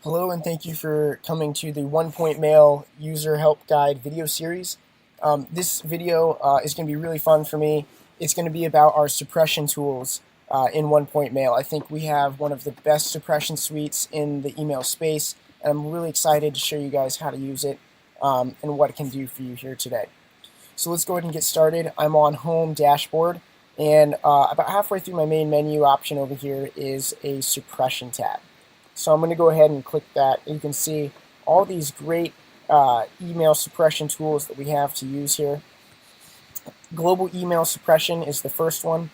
Hello and thank you for coming to the One Point Mail User Help Guide video series. This video is going to be really fun for me. It's going to be about our suppression tools in One Point Mail. I think we have one of the best suppression suites in the email space, and I'm really excited to show you guys how to use it and what it can do for you here today. So let's go ahead and get started. I'm on Home Dashboard, and about halfway through my main menu option over here is a suppression tab. So I'm going to go ahead and click that. You can see all these great email suppression tools that we have to use here. Global email suppression is the first one.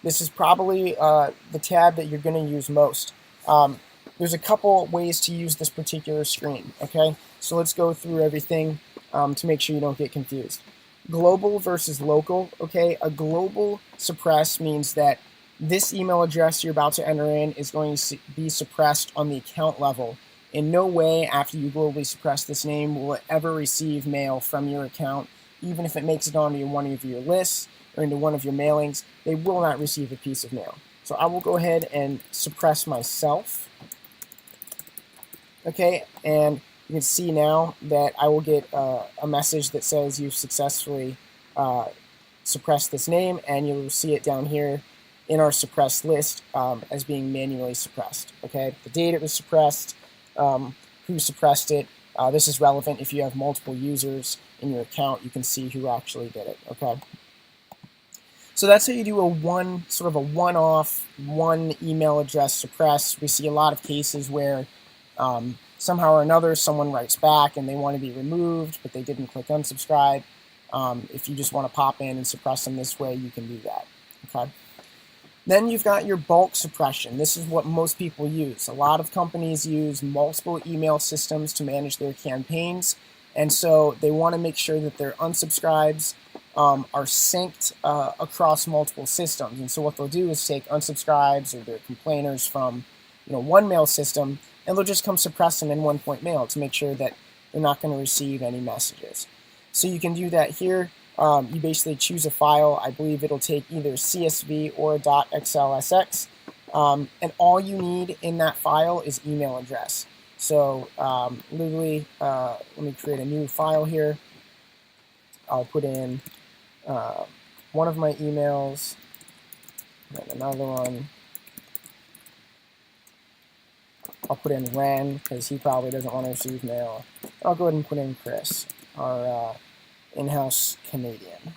This is probably the tab that you're going to use most. There's a couple ways to use this particular screen, okay? So let's go through everything to make sure you don't get confused. Global versus local, okay? A global suppress means that this email address you're about to enter in is going to be suppressed on the account level. In no way after you globally suppress this name will it ever receive mail from your account, even if it makes it onto one of your lists or into one of your mailings. They will not receive a piece of mail. So I will go ahead and suppress myself. Okay, and you can see now that I will get a message that says you've successfully suppressed this name, and you'll see it down here in our suppressed list as being manually suppressed. Okay, the date it was suppressed, who suppressed it. This is relevant if you have multiple users in your account. You can see who actually did it. Okay, so that's how you do a one-off, one email address suppress. We see a lot of cases where somehow or another someone writes back and they want to be removed, but they didn't click unsubscribe. If you just want to pop in and suppress them this way, you can do that. Okay. Then you've got your bulk suppression. This is what most people use. A lot of companies use multiple email systems to manage their campaigns, and so they want to make sure that their unsubscribes are synced across multiple systems. And so what they'll do is take unsubscribes or their complainers from one mail system, and they'll just come suppress them in One Point Mail to make sure that they're not going to receive any messages. So you can do that here. You basically choose a file. I believe it'll take either CSV or .xlsx, and all you need in that file is email address. So literally, let me create a new file here. I'll put in one of my emails, and another one. I'll put in Ren because he probably doesn't want to receive mail. I'll go ahead and put in Chris, our in-house Canadian.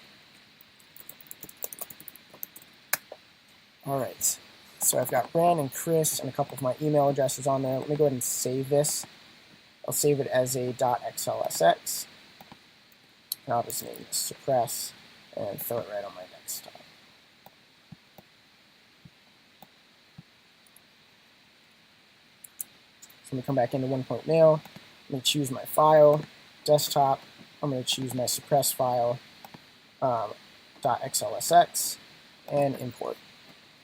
All right, so I've got Ren and Chris and a couple of my email addresses on there. Let me go ahead and save this. I'll save it as a .xlsx, and I'll just name this suppress and throw it right on my desktop. So I'm going to come back into One Point Mail. I'm going to choose my file, desktop. I'm going to choose my suppress file, .xlsx, and import.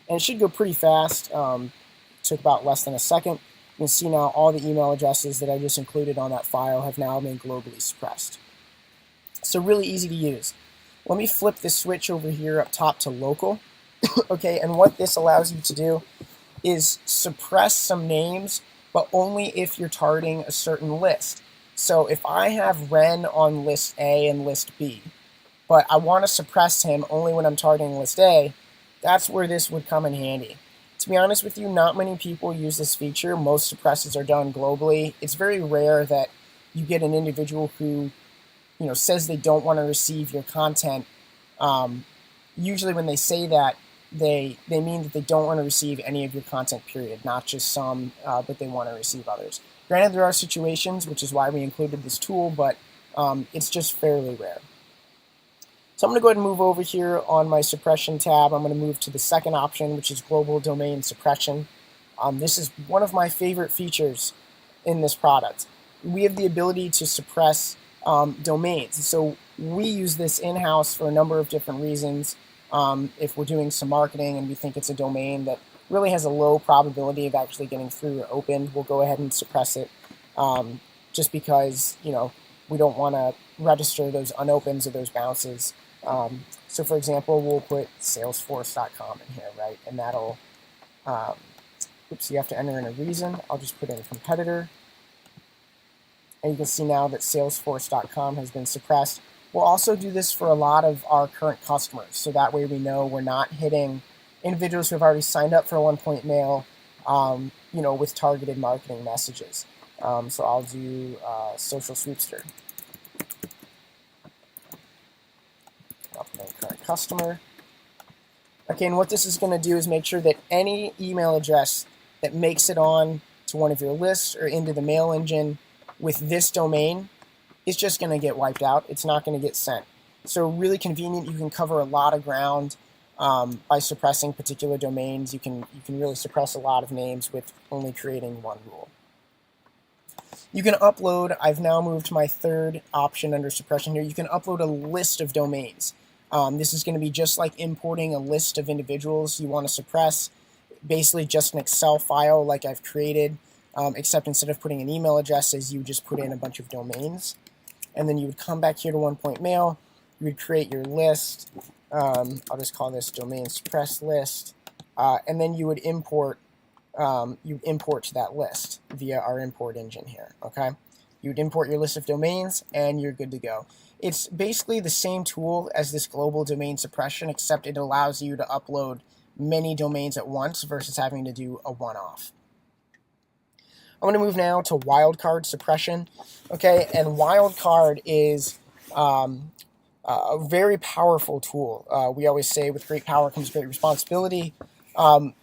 And it should go pretty fast. Took about less than a second. You can see now all the email addresses that I just included on that file have now been globally suppressed. So really easy to use. Let me flip this switch over here up top to local. Okay, and what this allows you to do is suppress some names, but only if you're targeting a certain list. So if I have Ren on list A and list B, but I want to suppress him only when I'm targeting list A, that's where this would come in handy. To be honest with you, not many people use this feature. Most suppresses are done globally. It's very rare that you get an individual who says they don't want to receive your content. Usually when they say that, they mean that they don't want to receive any of your content, period, not just some, but they want to receive others. Granted, there are situations, which is why we included this tool, but it's just fairly rare. So I'm going to go ahead and move over here on my suppression tab. I'm going to move to the second option, which is global domain suppression. This is one of my favorite features in this product. We have the ability to suppress domains. So we use this in-house for a number of different reasons. If we're doing some marketing and we think it's a domain that really has a low probability of actually getting through or opened, we'll go ahead and suppress it just because we don't want to register those unopens or those bounces. So for example, we'll put salesforce.com in here, right? And that'll Oops, you have to enter in a reason. I'll just put in a competitor. And you can see now that Salesforce.com has been suppressed. We'll also do this for a lot of our current customers, so that way we know we're not hitting individuals who have already signed up for a one-point mail, with targeted marketing messages. So I'll do Social Sweepster. I'll put in current customer. Okay, and what this is going to do is make sure that any email address that makes it on to one of your lists or into the mail engine with this domain is just going to get wiped out. It's not going to get sent. So really convenient. You can cover a lot of ground by suppressing particular domains. You can really suppress a lot of names with only creating one rule. You can upload. I've now moved to my third option under suppression here. You can upload a list of domains. This is going to be just like importing a list of individuals you want to suppress. Basically just an Excel file like I've created, except instead of putting in email addresses, you just put in a bunch of domains. And then you would come back here to one-point mail. You would create your list. I'll just call this domain suppress list. And then you would import to that list via our import engine here. Okay, you would import your list of domains, and you're good to go. It's basically the same tool as this global domain suppression, except it allows you to upload many domains at once versus having to do a one-off. I'm going to move now to wildcard suppression. Okay, and wildcard is a very powerful tool. We always say with great power comes great responsibility.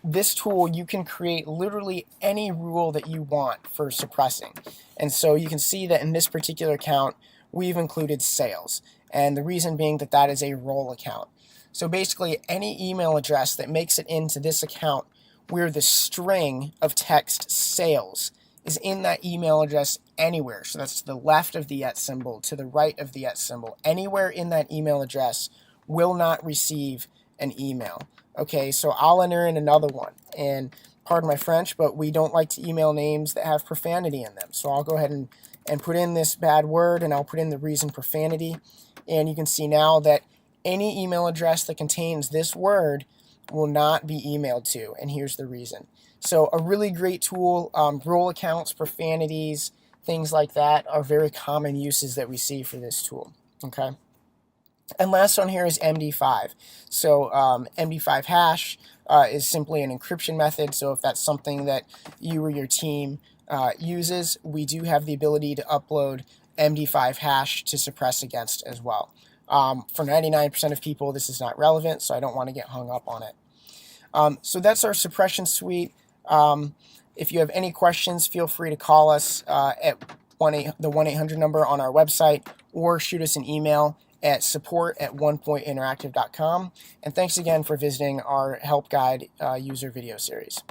This tool, you can create literally any rule that you want for suppressing. And so you can see that in this particular account, we've included sales. And the reason being that that is a role account. So basically, any email address that makes it into this account where the string of text sales is in that email address anywhere. So that's to the left of the @ symbol, to the right of the @ symbol. Anywhere in that email address will not receive an email. Okay, so I'll enter in another one. And pardon my French, but we don't like to email names that have profanity in them. So I'll go ahead and put in this bad word, and I'll put in the reason profanity. And you can see now that any email address that contains this word will not be emailed to, and here's the reason. So a really great tool. Role accounts, profanities, things like that are very common uses that we see for this tool. Okay. And last on here is MD5. So MD5 hash is simply an encryption method. So if that's something that you or your team uses, we do have the ability to upload MD5 hash to suppress against as well. For 99% of people, this is not relevant, so I don't want to get hung up on it. So that's our suppression suite. If you have any questions, feel free to call us at the 1-800 number on our website, or shoot us an email at support@onepointinteractive.com. And thanks again for visiting our help guide user video series.